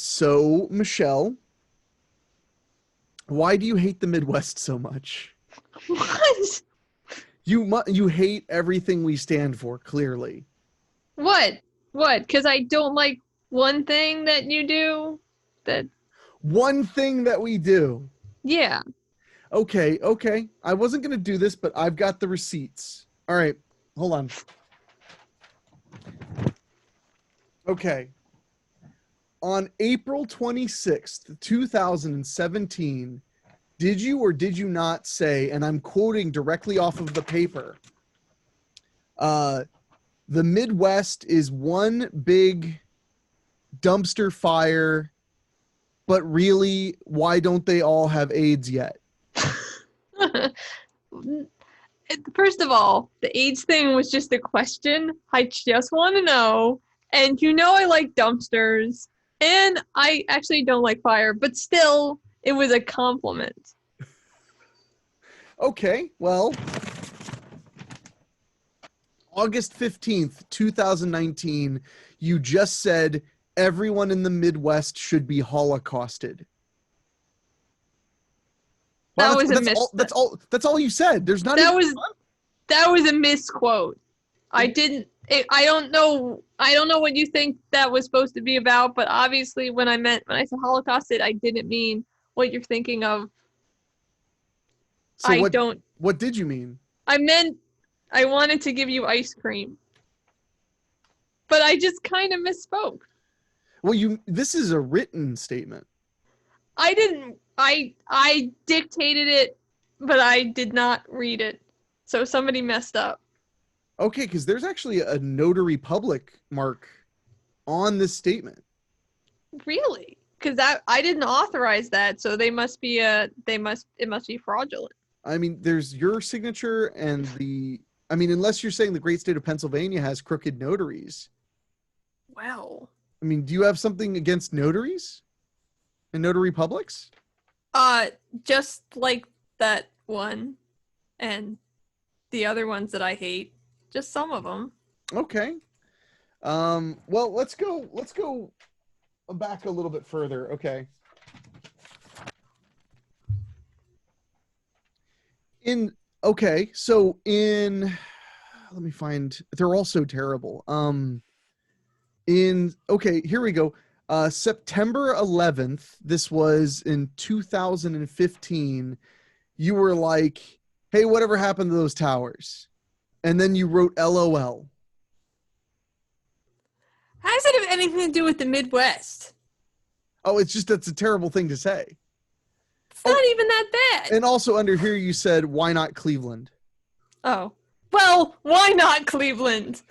So, Michelle, why do you hate the Midwest so much? What? You hate everything we stand for, clearly. What? What? Because I don't like one thing that you do? That, One thing that we do. yeah. Okay. I wasn't going to do this, but I've got the receipts. All right, hold on. Okay. On April 26th, 2017, did you or did you not say, and I'm quoting directly off of the paper, uh, the Midwest is one big dumpster fire, but really, why don't they all have AIDS yet? First of all, the AIDS thing was just a question. I just want to know. And you know I like dumpsters. And I actually don't like fire, but still, it was a compliment. Okay, well, August 15th, 2019, you just said everyone in the Midwest should be holocausted. Wow, That was a miss. that's all you said. There's not That even was that was a misquote. I didn't. I don't know. I don't know what you think that was supposed to be about. But obviously, when I said Holocausted, I didn't mean what you're thinking of. So I what don't. what did you mean? I meant I wanted to give you ice cream, but I just kind of misspoke. Well, you this is a written statement. I didn't. I dictated it, but I did not read it. So somebody messed up. Okay, because there's actually a notary public mark on this statement. Really? Because that I didn't authorize that, so it must be fraudulent. I mean, there's your signature and I mean, unless you're saying the great state of Pennsylvania has crooked notaries. Wow. I mean, do you have something against notaries and notary publics? Uh, just like that one and the other ones that I hate. Just some of them. Okay. Well, let's go back a little bit further. Okay. In okay, so in let me find they're all so terrible. In okay, here we go. September 11th, this was in 2015, you were like, "Hey, whatever happened to those towers?" And then you wrote LOL. How does it have anything to do with the Midwest? Oh, it's just that's a terrible thing to say. It's Oh, not even that bad. and also under here you said, "Why not Cleveland?" Oh. Well, why not Cleveland?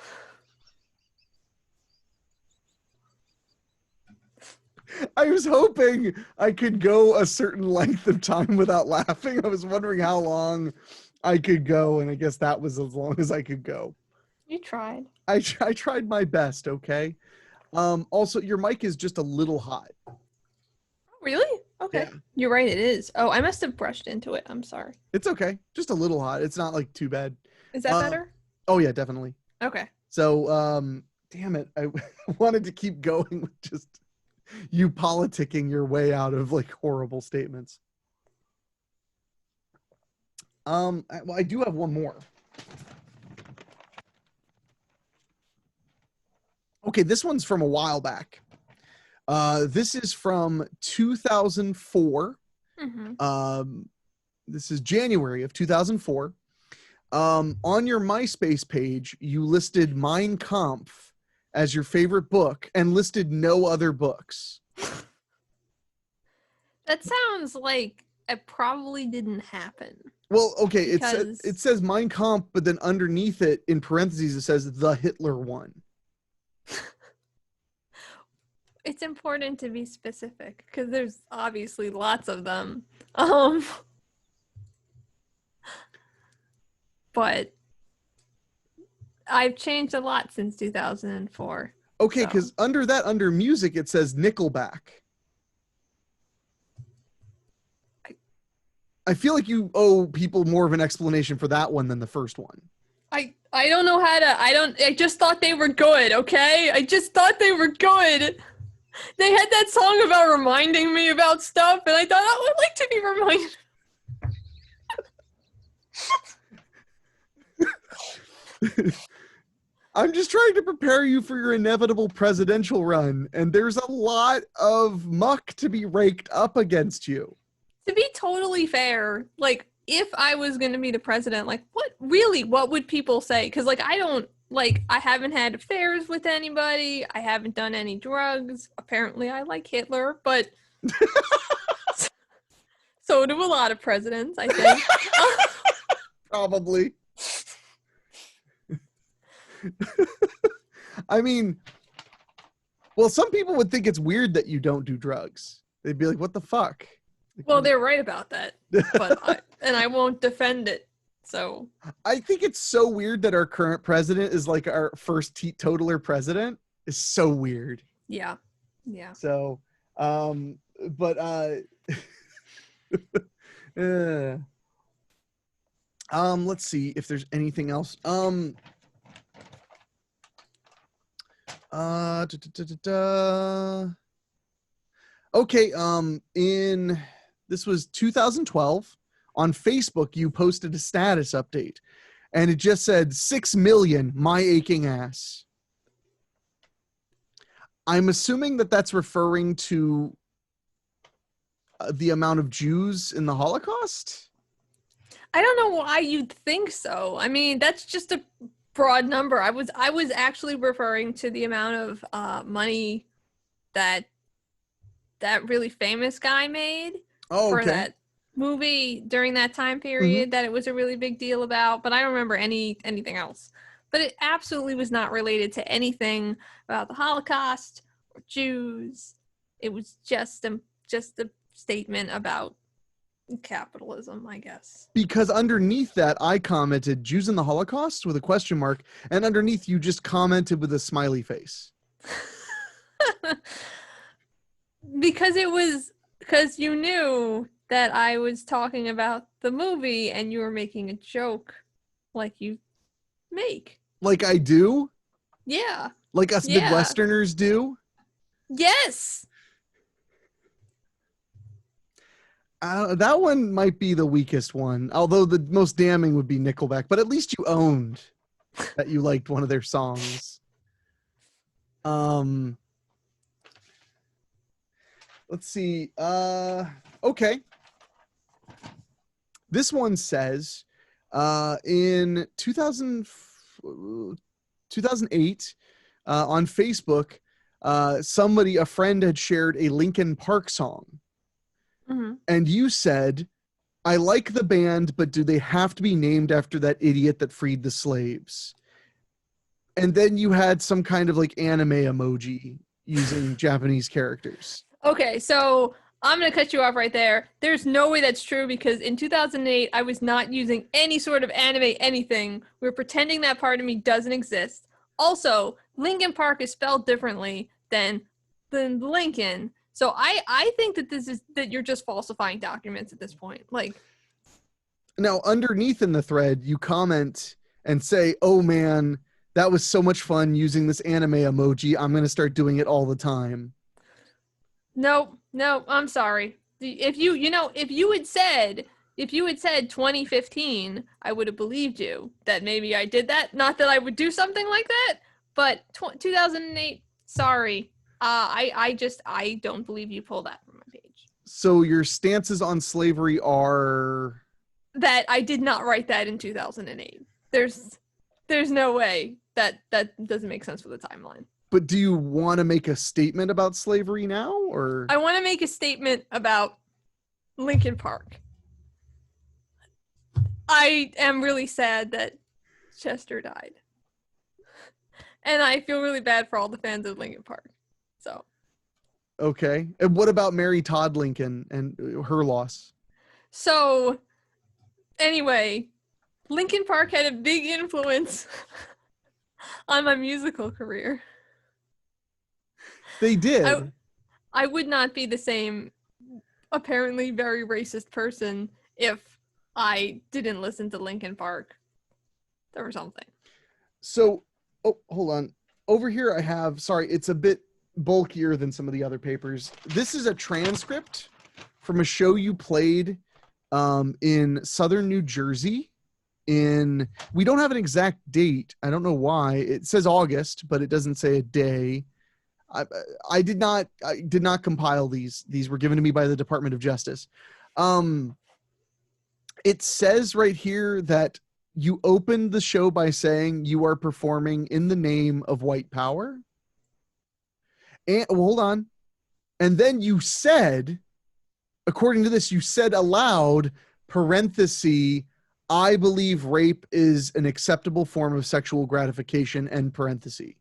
I was hoping I could go a certain length of time without laughing. I was wondering how long I could go, and I guess that was as long as I could go. You tried. I tried my best, okay? Also, your mic is just a little hot. Really? Okay. Yeah, You're right, it is. Oh, I must have brushed into it. I'm sorry. it's okay. Just a little hot. It's not like too bad. Is that Uh, better? oh yeah, definitely. Okay. So, damn it. I wanted to keep going with just you politicking your way out of like horrible statements. Well, I do have one more. Okay, this one's from a while back. This is from 2004. Mm-hmm. This is January of 2004. On your MySpace page, you listed Mein Kampf as your favorite book and listed no other books. That sounds like it probably didn't happen. Well, okay, Because it says Mein Kampf, but then underneath it, in parentheses, it says the Hitler one. it's important to be specific because there's obviously lots of them. Um, but I've changed a lot since 2004. Okay, So because under music, it says Nickelback. I feel like you owe people more of an explanation for that one than the first one. I don't know how to. I just thought they were good. Okay, I just thought they were good. They had that song about reminding me about stuff, and I thought I would like to be reminded. I'm just trying to prepare you for your inevitable presidential run, and there's a lot of muck to be raked up against you. To be totally fair, like, if I was going to be the president, like, what would people say? Because, like, I haven't had affairs with anybody. I haven't done any drugs. Apparently, I like Hitler, but so do a lot of presidents, I think. Probably. I mean, well, some people would think it's weird that you don't do drugs. They'd be like, what the fuck? Well, they're right about that, but I won't defend it. So I think it's so weird that our current president is like our first teetotaler president. Is so weird. Yeah. So, but let's see if there's anything else. Okay. This was 2012 on Facebook. You posted a status update, and it just said 6 million. My aching ass. I'm assuming that that's referring to the amount of Jews in the Holocaust. I don't know why you'd think so. I mean, that's just a broad number. I was actually referring to the amount of money that really famous guy made for that movie during that time period, that it was a really big deal about, but I don't remember anything else. But it absolutely was not related to anything about the Holocaust or Jews. It was just a statement about capitalism, I guess. Because underneath that, I commented Jews in the Holocaust with a question mark, and underneath you just commented with a smiley face. Because you knew that I was talking about the movie and you were making a joke like you make. Like I do? Yeah. Like us Midwesterners do? Yes. That one might be the weakest one, although the most damning would be Nickelback, but at least you owned that you liked one of their songs. Let's see. Okay. This one says in 2008 on Facebook, a friend had shared a Linkin Park song. Mm-hmm. And you said, I like the band, but do they have to be named after that idiot that freed the slaves? And then you had some kind of like anime emoji using Japanese characters. Okay, so I'm going to cut you off right there. There's no way that's true because in 2008, I was not using any sort of anime anything. We were pretending that part of me doesn't exist. Also, Linkin Park is spelled differently than Lincoln. So I think that you're just falsifying documents at this point. Like, now underneath in the thread, you comment and say, "Oh man, that was so much fun using this anime emoji. I'm going to start doing it all the time." No, I'm sorry. If you had said 2015, I would have believed you that maybe I did that. Not that I would do something like that, but 2008, sorry. I don't believe you pulled that from my page. So your stances on slavery are that I did not write that in 2008. There's no way that doesn't make sense for the timeline. But do you want to make a statement about slavery now, or? I want to make a statement about Linkin Park. I am really sad that Chester died. And I feel really bad for all the fans of Linkin Park. So. Okay. And what about Mary Todd Lincoln and her loss? So, anyway, Linkin Park had a big influence on my musical career. They did. I would not be the same, apparently very racist person if I didn't listen to Linkin Park or something. So, hold on. Over here I have, sorry, it's a bit bulkier than some of the other papers. This is a transcript from a show you played in southern New Jersey. We don't have an exact date. I don't know why. It says August, but it doesn't say a day. I did not compile these. These were given to me by the Department of Justice. It says right here that you opened the show by saying you are performing in the name of white power. And hold on. And then you said, according to this, you said aloud, parenthesis, I believe rape is an acceptable form of sexual gratification, end parenthesis.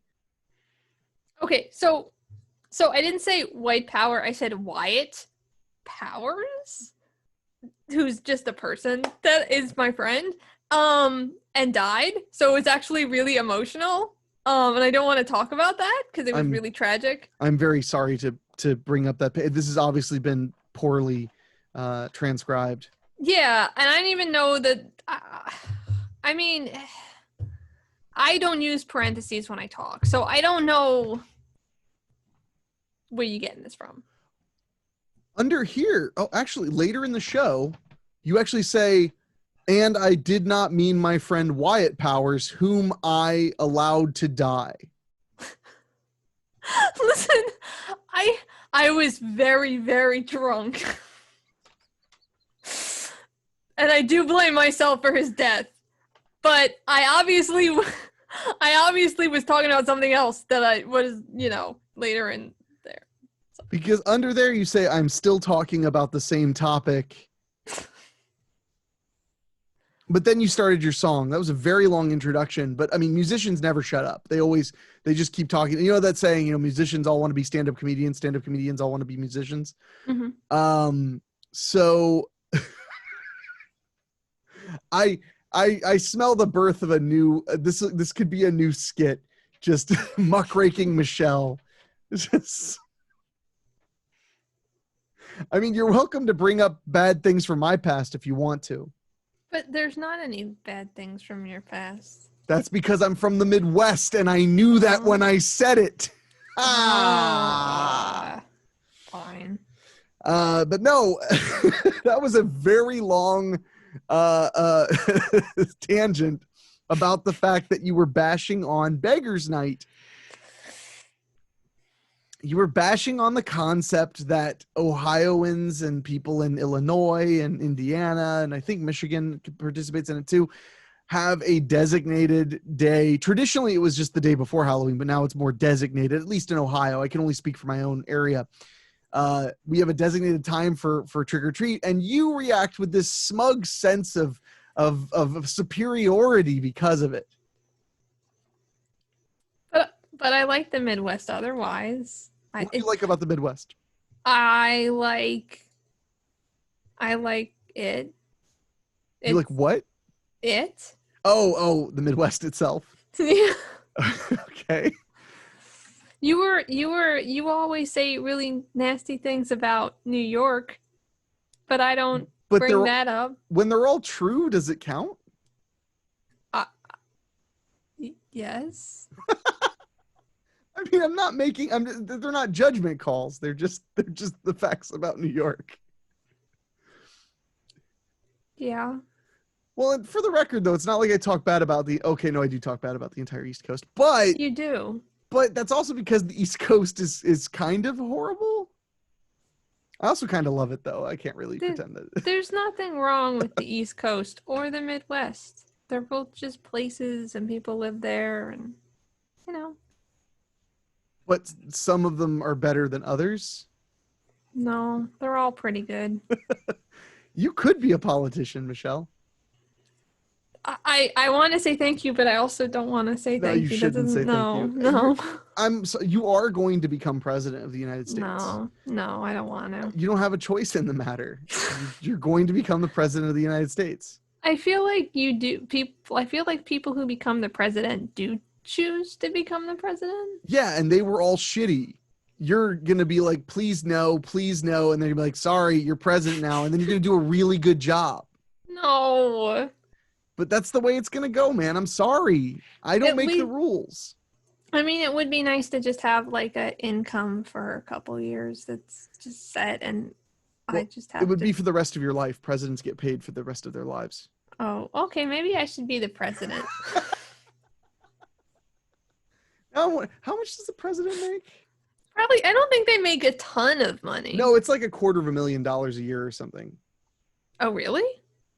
Okay, so I didn't say white power. I said Wyatt Powers, who's just a person that is my friend, and died. So it's actually really emotional. And I don't want to talk about that because it was really tragic. I'm very sorry to bring up that. This has obviously been poorly transcribed. Yeah, and I didn't even know that. I mean, I don't use parentheses when I talk, so I don't know where you getting this from. Under here, actually, later in the show, you actually say, and I did not mean my friend Wyatt Powers, whom I allowed to die. Listen, I was very, very drunk. And I do blame myself for his death. But I obviously was talking about something else that I was, later in there. So. Because under there you say, I'm still talking about the same topic. But then you started your song. That was a very long introduction. But I mean, musicians never shut up. They just keep talking. You know that saying, musicians all want to be stand-up comedians. Stand-up comedians all want to be musicians. Mm-hmm. So I smell the birth of a new, this could be a new skit. Just muckraking Michelle. I mean, you're welcome to bring up bad things from my past if you want to. But there's not any bad things from your past. That's because I'm from the Midwest and I knew that when I said it. Fine. But no, that was a very long tangent about the fact that you were bashing on Beggars Night. You were bashing on the concept that Ohioans and people in Illinois and Indiana, and I think Michigan participates in it too, have a designated day. Traditionally, it was just the day before Halloween, but now it's more designated, at least in Ohio. I can only speak for my own area. We have a designated time for trick or treat, and you react with this smug sense of superiority because of it. But I like the Midwest otherwise. What do you like about the Midwest? I like it. You like what? It. Oh, the Midwest itself. Yeah. Okay. You always say really nasty things about New York, but I don't bring that up. When they're all true, does it count? Yes. I mean, they're not judgment calls. They're just the facts about New York. Yeah. Well, and for the record, though, it's not like I talk bad about I do talk bad about the entire East Coast, but you do. But that's also because the East Coast is kind of horrible. I also kind of love it, though. I can't really pretend that. There's nothing wrong with the East Coast or the Midwest. They're both just places and people live there and, But some of them are better than others? No, they're all pretty good. You could be a politician, Michelle. I want to say thank you, but I also don't want to say thank you. You shouldn't say thank you. No. You are going to become president of the United States. No, I don't want to. You don't have a choice in the matter. You're going to become the president of the United States. I feel like you do. I feel like people who become the president do choose to become the president. Yeah, and they were all shitty. You're going to be like, please no, and then you're like, sorry, you're president now, and then you're going to do a really good job. No. But that's the way it's going to go, man. I'm sorry. I don't make the rules. I mean, it would be nice to just have like an income for a couple years that's just set, and I Well, just it have would to. be for the rest of your life. Presidents get paid for the rest of their lives. Oh, okay. Maybe I should be the president. How much does the president make? Probably. I don't think they make a ton of money. No, it's like $250,000 a year or something. Oh, really?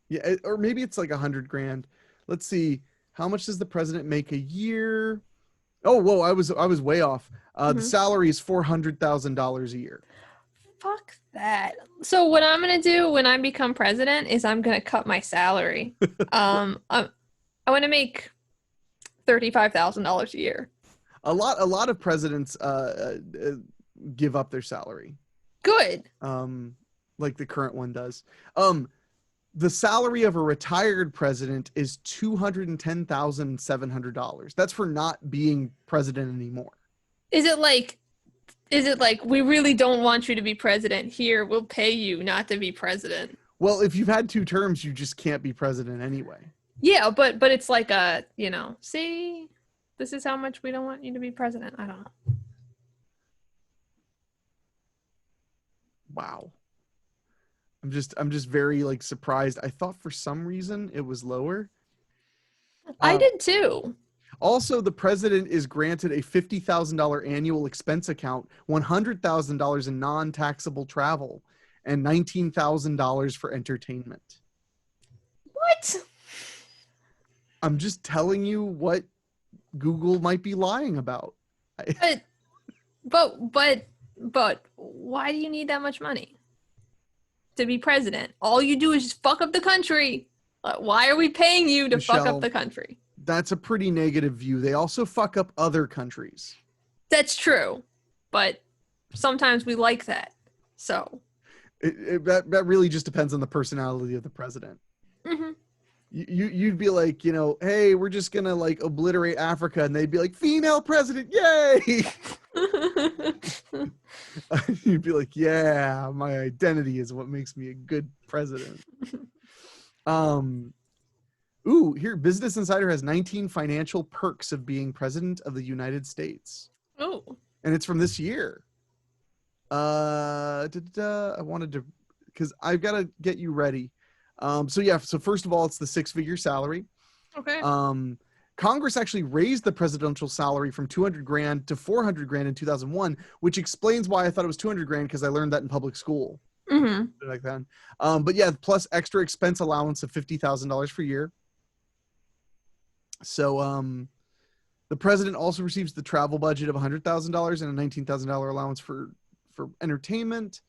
Yeah, or maybe it's like 100 grand. Let's see. How much does the president make a year? Oh, whoa! I was way off. The Mhm. salary is $400,000 a year. Fuck that. So what I'm gonna do when I become president is I'm gonna cut my salary. I want to make $35,000 a year. A lot of presidents give up their salary. Good. Like the current one does. The salary of a retired president is $210,700. That's for not being president anymore. Is it like we really don't want you to be president? Here, we'll pay you not to be president. Well, if you've had 2 terms, you just can't be president anyway. Yeah, but it's like a, see, this is how much we don't want you to be president. I don't know. Wow. I'm just very like surprised. I thought for some reason it was lower. I did too. Also, the president is granted a $50,000 annual expense account, $100,000 in non-taxable travel, and $19,000 for entertainment. What? I'm just telling you what Google might be lying about. But why do you need that much money to be president? All you do is just fuck up the country. Why are we paying you to fuck Michelle, up the country? That's a pretty negative view. They also fuck up other countries. That's true, but sometimes we like that. So that really just depends on the personality of the president. Mm-hmm. You'd be like, hey, we're just gonna like obliterate Africa, and they'd be like, female president, yay! You'd be like, yeah, my identity is what makes me a good president. Ooh, here, Business Insider has 19 financial perks of being president of the United States. Oh. And it's from this year. I wanted to, because I've got to get you ready. So first of all, it's the 6-figure salary. Okay. Congress actually raised the presidential salary from 200 grand to 400 grand in 2001, which explains why I thought it was 200 grand, because I learned that in public school. Mm-hmm. Like that. But yeah, plus extra expense allowance of $50,000 per year. So the president also receives the travel budget of $100,000 and a $19,000 allowance for entertainment.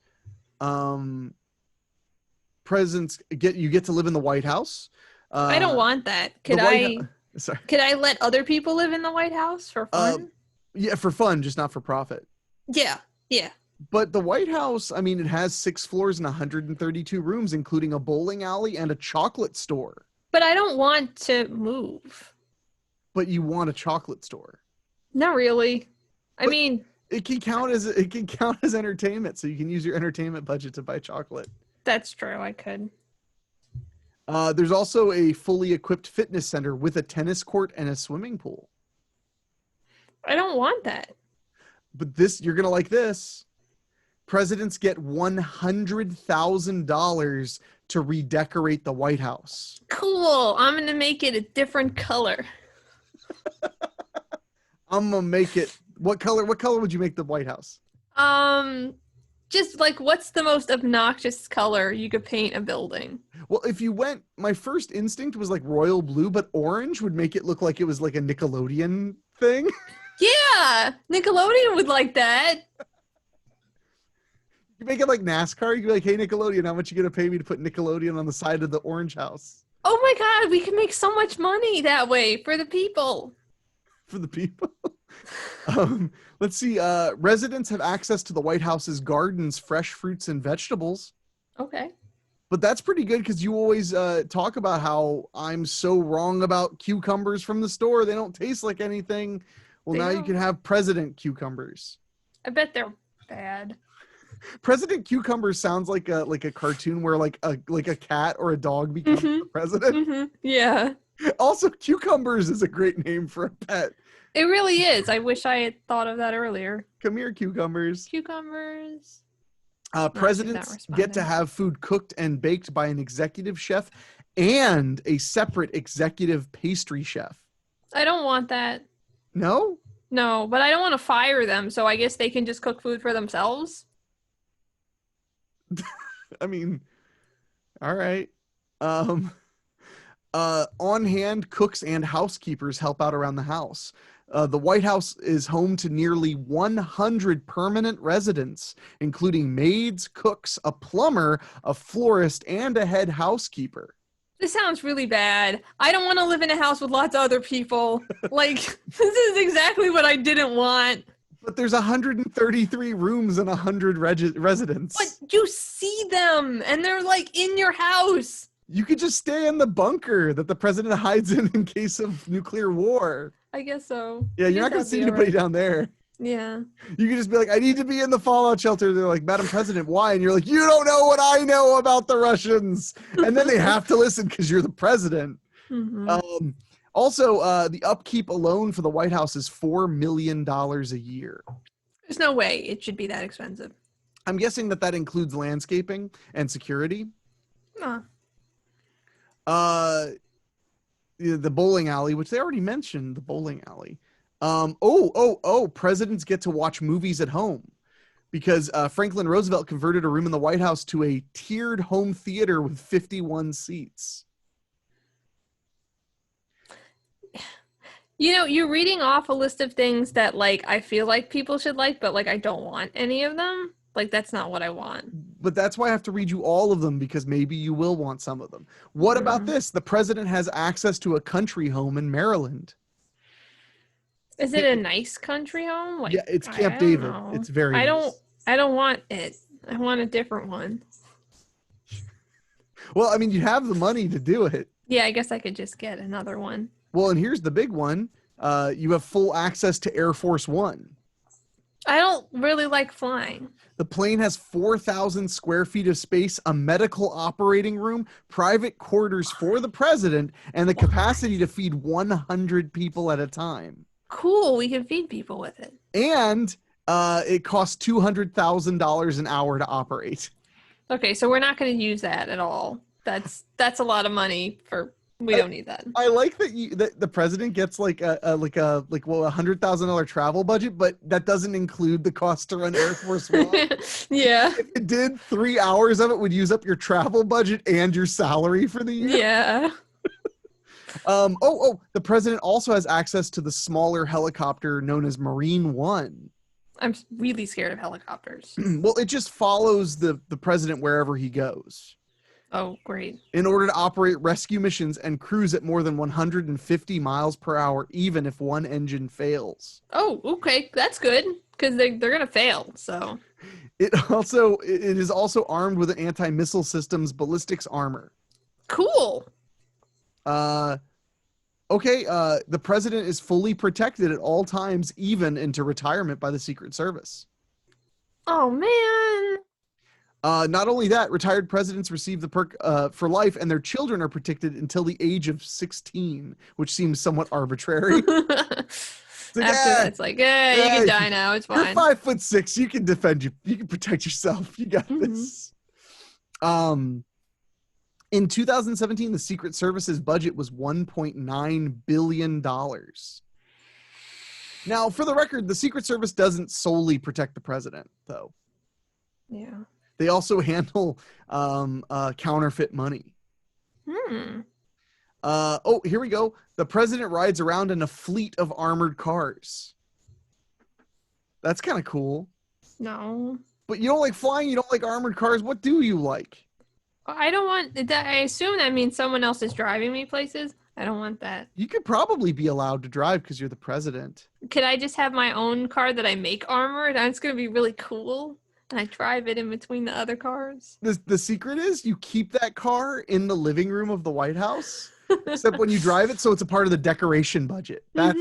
Presidents get to live in the White House. I don't want that. Could I let other people live in the White House for fun? Yeah, for fun, just not for profit. Yeah. But the White House, I mean, it has 6 floors and 132 rooms, including a bowling alley and a chocolate store. But I don't want to move. But you want a chocolate store. Not really. I mean, it can count as entertainment, so you can use your entertainment budget to buy chocolate. That's true. I could. There's also a fully equipped fitness center with a tennis court and a swimming pool. I don't want that. But you're going to like this. Presidents get $100,000 to redecorate the White House. Cool. I'm going to make it a different color. I'm going to make it. What color would you make the White House? Just like, what's the most obnoxious color you could paint a building? Well, my first instinct was like royal blue, but orange would make it look like it was like a Nickelodeon thing. Yeah, Nickelodeon would like that. You make it like NASCAR. You be like, hey, Nickelodeon, how much you going to pay me to put Nickelodeon on the side of the orange house? Oh my God, we can make so much money that way for the people. For the people? Let's see. Residents have access to the White House's gardens, fresh fruits and vegetables. Okay. But that's pretty good, because you always talk about how I'm so wrong about cucumbers from the store. They don't taste like anything. Well, now you can have president cucumbers. I bet they're bad. President Cucumber sounds like a cartoon where like a cat or a dog becomes the president. Mm-hmm. Yeah. Also, cucumbers is a great name for a pet. It really is. I wish I had thought of that earlier. Come here, cucumbers. Cucumbers. Presidents get to have food cooked and baked by an executive chef and a separate executive pastry chef. I don't want that. No? No, but I don't want to fire them, so I guess they can just cook food for themselves. I mean, all right. On-hand cooks and housekeepers help out around the house. The White House is home to nearly 100 permanent residents, including maids, cooks, a plumber, a florist, and a head housekeeper. This sounds really bad. I don't want to live in a house with lots of other people. Like, this is exactly what I didn't want. But there's 133 rooms and 100 residents. But you see them, and they're, like, in your house. You could just stay in the bunker that the president hides in case of nuclear war. I guess so. Yeah, you're not going to see anybody down there. Yeah. You can just be like, I need to be in the fallout shelter. They're like, Madam President, why? And you're like, you don't know what I know about the Russians. And then they have to listen because you're the president. Mm-hmm. Also, the upkeep alone for the White House is $4 million a year. There's no way it should be that expensive. I'm guessing that includes landscaping and security. Nah. The bowling alley, which they already mentioned, the bowling alley. Presidents get to watch movies at home because Franklin Roosevelt converted a room in the White House to a tiered home theater with 51 seats. You know, you're reading off a list of things that, like, I feel like people should like, but, like, I don't want any of them. Like, that's not what I want. But that's why I have to read you all of them, because maybe you will want some of them. What about this? The president has access to a country home in Maryland. Is it a nice country home? Like, yeah, it's Camp David. Know. It's very nice. I don't want it. I want a different one. Well, I mean, you have the money to do it. Yeah, I guess I could just get another one. Well, and here's the big one. You have full access to Air Force One. I don't really like flying. The plane has 4,000 square feet of space, a medical operating room, private quarters for the president, and the capacity to feed 100 people at a time. Cool, we can feed people with it. And it costs $200,000 an hour to operate. Okay, so we're not going to use that at all. That's a lot of money for. We don't need that. I like that the president gets like a $100,000 travel budget, but that doesn't include the cost to run Air Force One. Yeah. If it did, 3 hours of it would use up your travel budget and your salary for the year. Yeah. The president also has access to the smaller helicopter known as Marine One. I'm really scared of helicopters. Well, it just follows the president wherever he goes. Oh, great. In order to operate rescue missions and cruise at more than 150 miles per hour, even if one engine fails. Oh, okay. That's good, because they're going to fail, so. It is also armed with an anti-missile systems ballistics armor. Cool. The president is fully protected at all times, even into retirement by the Secret Service. Oh, man. Not only that, retired presidents receive the perk for life, and their children are protected until the age of 16, which seems somewhat arbitrary. After that, it's like, you can die now. It's fine. You're 5'6". You can defend you. You can protect yourself. You got this. In 2017, the Secret Service's budget was $1.9 billion. Now, for the record, the Secret Service doesn't solely protect the president, though. Yeah. They also handle counterfeit money. Here we go. The president rides around in a fleet of armored cars. That's kind of cool. No. But you don't like flying? You don't like armored cars? What do you like? I don't want that. I assume that means someone else is driving me places. I don't want that. You could probably be allowed to drive because you're the president. Could I just have my own car that I make armored? That's going to be really cool. And I drive it in between the other cars. The secret is you keep that car in the living room of the White House, except when you drive it, so it's a part of the decoration budget. That's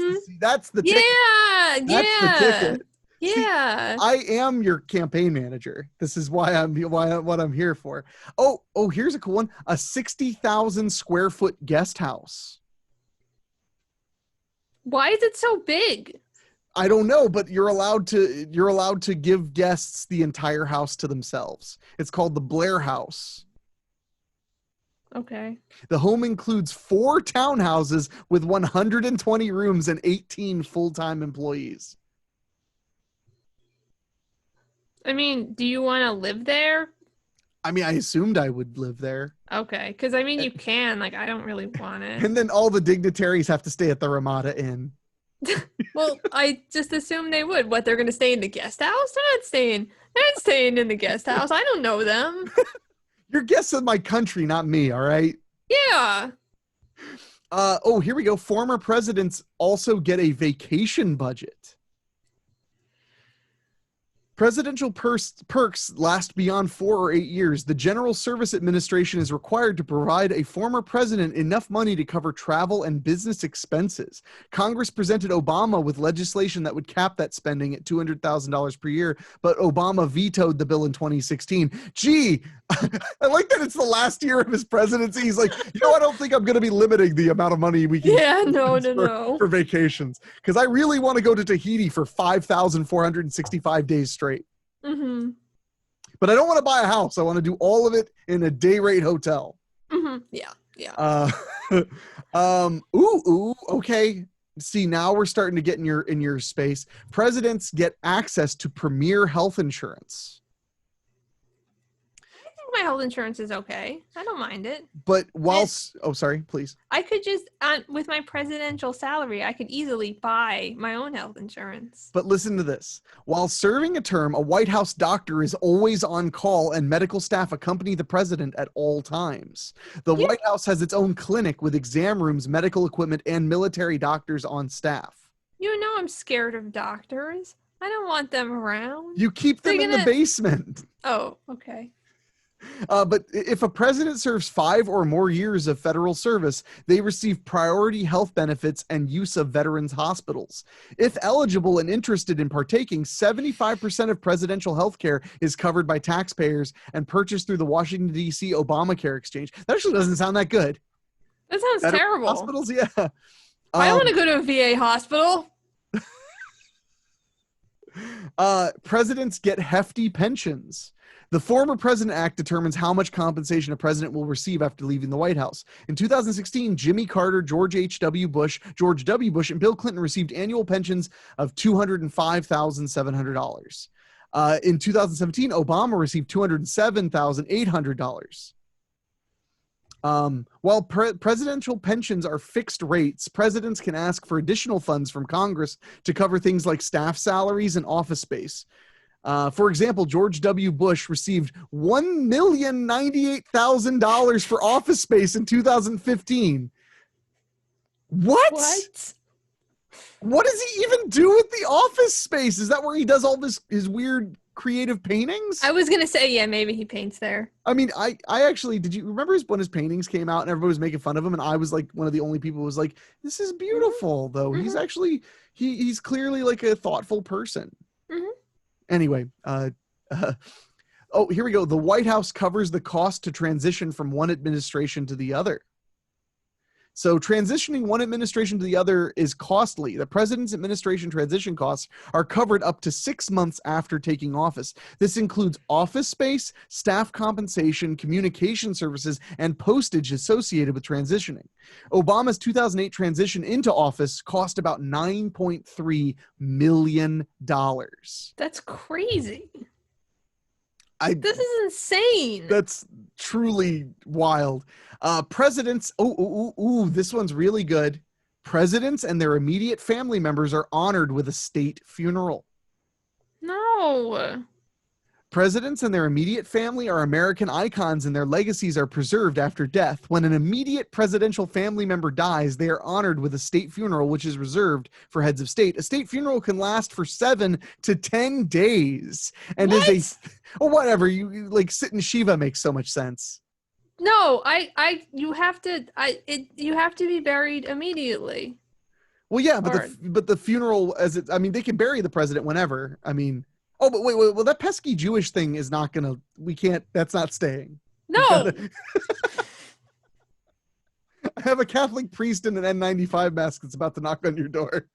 the ticket. Yeah, That's the ticket. Yeah. See, I am your campaign manager. This is what I'm here for. Oh, here's a cool one. A 60,000 square foot guest house. Why is it so big? I don't know, but you're allowed to give guests the entire house to themselves. It's called the Blair House. Okay. The home includes 4 townhouses with 120 rooms and 18 full-time employees. I mean, do you want to live there? I mean, I assumed I would live there. Okay, because I mean, you can. Like, I don't really want it. And then all the dignitaries have to stay at the Ramada Inn. Well, I just assumed they would. What, they're going to stay in the guest house? They're not staying in the guest house. I don't know them. You're guests of my country, not me, all right? Yeah. Here we go. Former presidents also get a vacation budget. Presidential perks last beyond 4 or 8 years. The General Service Administration is required to provide a former president enough money to cover travel and business expenses. Congress presented Obama with legislation that would cap that spending at $200,000 per year, but Obama vetoed the bill in 2016. Gee, I like that it's the last year of his presidency. He's like, I don't think I'm going to be limiting the amount of money we can for vacations, because I really want to go to Tahiti for 5,465 days straight. Mm-hmm. But I don't want to buy a house. I want to do all of it in a day rate hotel. Mm-hmm. Yeah. Okay. See, now we're starting to get in your space. Presidents get access to premier health insurance. My health insurance is okay. I don't mind it. But sorry, please. I could just, with my presidential salary, I could easily buy my own health insurance. But listen to this. While serving a term, a White House doctor is always on call and medical staff accompany the president at all times. The White House has its own clinic with exam rooms, medical equipment, and military doctors on staff. You know I'm scared of doctors. I don't want them around. You keep them in the basement. Oh, okay. But if a president serves 5 or more years of federal service, they receive priority health benefits and use of veterans hospitals. If eligible and interested in partaking, 75% of presidential health care is covered by taxpayers and purchased through the Washington, D.C. Obamacare exchange. That actually doesn't sound that good. That sounds terrible. Hospitals, yeah. I don't want to go to a VA hospital. Presidents get hefty pensions. The Former President Act determines how much compensation a president will receive after leaving the White House. In 2016, Jimmy Carter, George H.W. Bush, George W. Bush, and Bill Clinton received annual pensions of $205,700. In 2017, Obama received $207,800. While presidential pensions are fixed rates, presidents can ask for additional funds from Congress to cover things like staff salaries and office space. For example, George W. Bush received $1,098,000 for office space in 2015. What? What does he even do with the office space? Is that where he does all his weird creative paintings? I was going to say, yeah, maybe he paints there. I mean, I actually, did you remember when his paintings came out and everybody was making fun of him? And I was like one of the only people who was like, this is beautiful, though. Mm-hmm. He's actually, he's clearly like a thoughtful person. Mm-hmm. Anyway, here we go. The White House covers the cost to transition from one administration to the other. So transitioning one administration to the other is costly. The president's administration transition costs are covered up to 6 months after taking office. This includes office space, staff compensation, communication services, and postage associated with transitioning. Obama's 2008 transition into office cost about $9.3 million. That's crazy. This is insane. That's truly wild. Presidents, this one's really good. Presidents and their immediate family members are honored with a state funeral. No. Presidents and their immediate family are American icons, and their legacies are preserved after death. When an immediate presidential family member dies, they are honored with a state funeral, which is reserved for heads of state. A state funeral can last for 7 to 10 days, and is whatever. You like sit in Shiva makes so much sense. No, you have to be buried immediately. Well, yeah, but the funeral, they can bury the president whenever. I mean. Oh, but wait, well, that pesky Jewish thing is not that's not staying. No. I have a Catholic priest in an N95 mask that's about to knock on your door.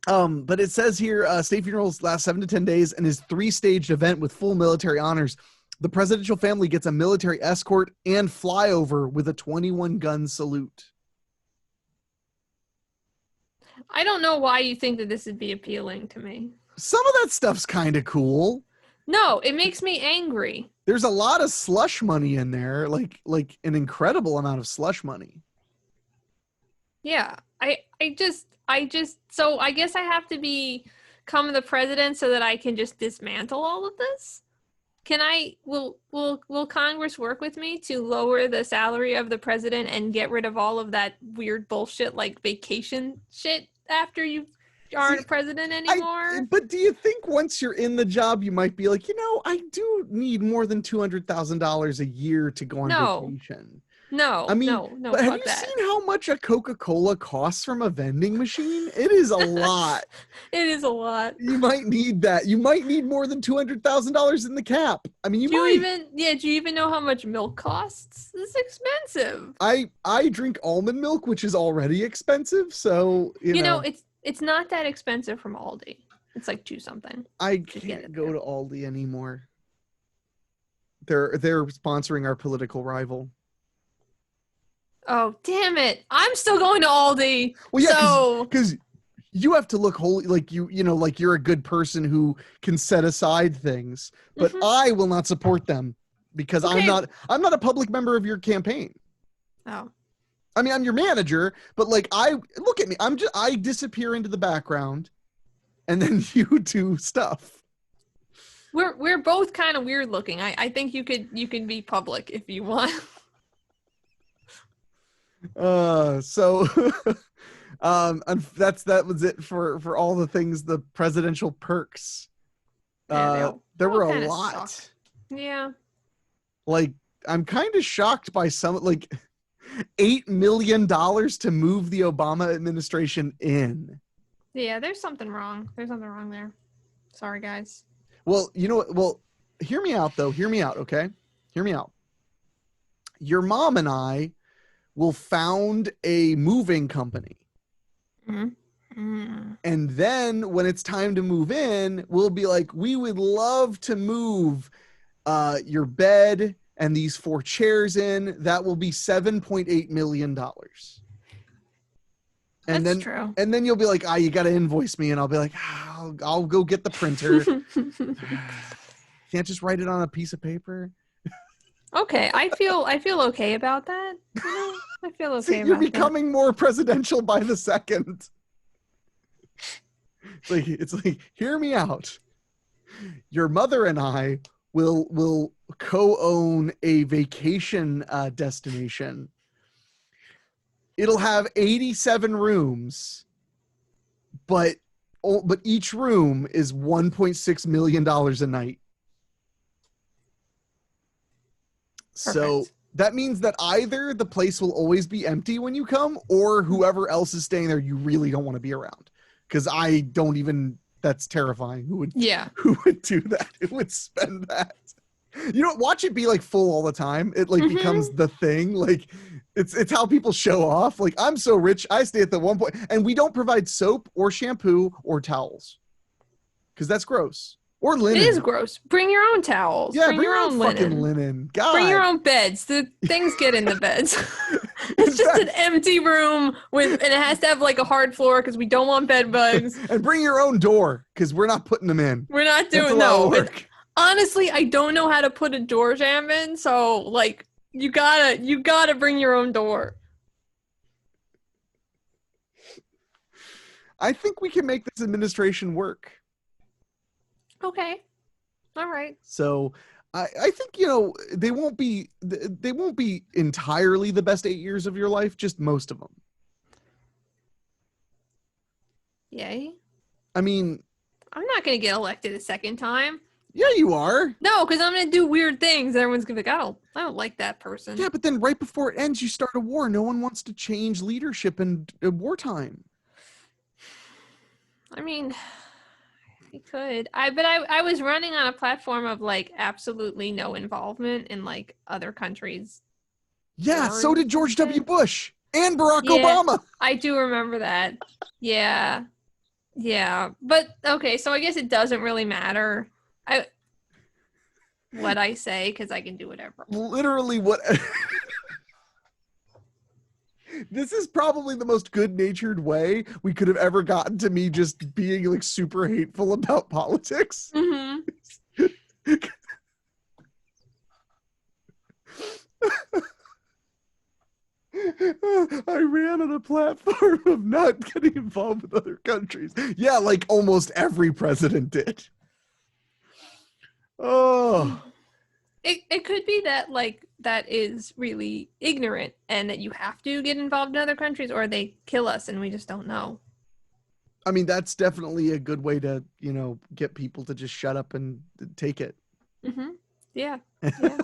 But it says here, state funerals last 7 to 10 days and is 3-staged event with full military honors. The presidential family gets a military escort and flyover with a 21-gun salute. I don't know why you think that this would be appealing to me. Some of that stuff's kind of cool. No, it makes me angry. There's a lot of slush money in there, like an incredible amount of slush money. Yeah, I just, so I guess I have to become the president so that I can just dismantle all of this? Will Congress work with me to lower the salary of the president and get rid of all of that weird bullshit like vacation shit after you aren't president anymore? But do you think once you're in the job, you might be like, I do need more than $200,000 a year to go on vacation? No, I mean, no. But have you seen how much a Coca-Cola costs from a vending machine? It is a lot. It is a lot. You might need that. You might need more than $200,000 in the cap. I mean, do you even know how much milk costs? It's expensive. I drink almond milk, which is already expensive. So you know, it's not that expensive from Aldi. It's like $2 something. I can't go to Aldi anymore. They're sponsoring our political rival. Oh, damn it. I'm still going to Aldi. Well, yeah, because you have to look holy, like like you're a good person who can set aside things, but I will not support them because I'm not a public member of your campaign. Oh. I mean, I'm your manager, but look at me. I disappear into the background and then you do stuff. We're both kind of weird looking. I think you can be public if you want. So that was it for all the things, the presidential perks. There were a lot. Sucked. Yeah. Like, I'm kind of shocked by some, like $8 million to move the Obama administration in. Yeah, there's something wrong. There's something wrong there. Sorry, guys. Well, hear me out though. Hear me out, okay? Hear me out. Your mom and I will found a moving company. And then when it's time to move in, we'll be like, we would love to move your bed and these 4 chairs in. That will be $7.8 million. And That's true. And then you'll be like, you got to invoice me. And I'll be like, I'll go get the printer. Can't just write it on a piece of paper. Okay, I feel okay about that. I feel okay. See, you're becoming more presidential by the second. It's like, hear me out. Your mother and I will co-own a vacation destination. It'll have 87 rooms, but each room is $1.6 million a night. Perfect. So that means that either the place will always be empty when you come, or whoever else is staying there, you really don't want to be around. Because that's terrifying. Who would do that? Who would spend that? Watch it be like full all the time. It becomes the thing. Like it's how people show off. Like, I'm so rich, I stay at the one point, and we don't provide soap or shampoo or towels. Because that's gross. Or linen. It is gross. Bring your own towels. Yeah, bring your own fucking linen. God. Bring your own beds. The things get in the beds. It's just an empty room and it has to have like a hard floor because we don't want bed bugs. And bring your own door because we're not putting them in. We're not doing honestly, I don't know how to put a door jamb in, so like you gotta bring your own door. I think we can make this administration work. Okay. All right. So I think, they won't be entirely the best 8 years of your life, just most of them. Yay. I mean, I'm not going to get elected a second time. Yeah, you are. No, because I'm going to do weird things. Everyone's going to be like, I don't like that person. Yeah, but then right before it ends, you start a war. No one wants to change leadership in wartime. I mean, we could. I was running on a platform of like absolutely no involvement in like other countries' Yeah, so Warren did George W. something. Bush and Barack Yeah, Obama. I do remember that. Yeah. Yeah. But okay, so I guess it doesn't really matter what I say because I can do whatever. Literally what this is probably the most good-natured way we could have ever gotten to me just being like super hateful about politics. Mm-hmm. I ran on a platform of not getting involved with other countries. Yeah, like almost every president did. Oh, It could be that like that is really ignorant and that you have to get involved in other countries or they kill us and we just don't know. I mean, that's definitely a good way to, get people to just shut up and take it. Mm-hmm. Yeah. Yeah.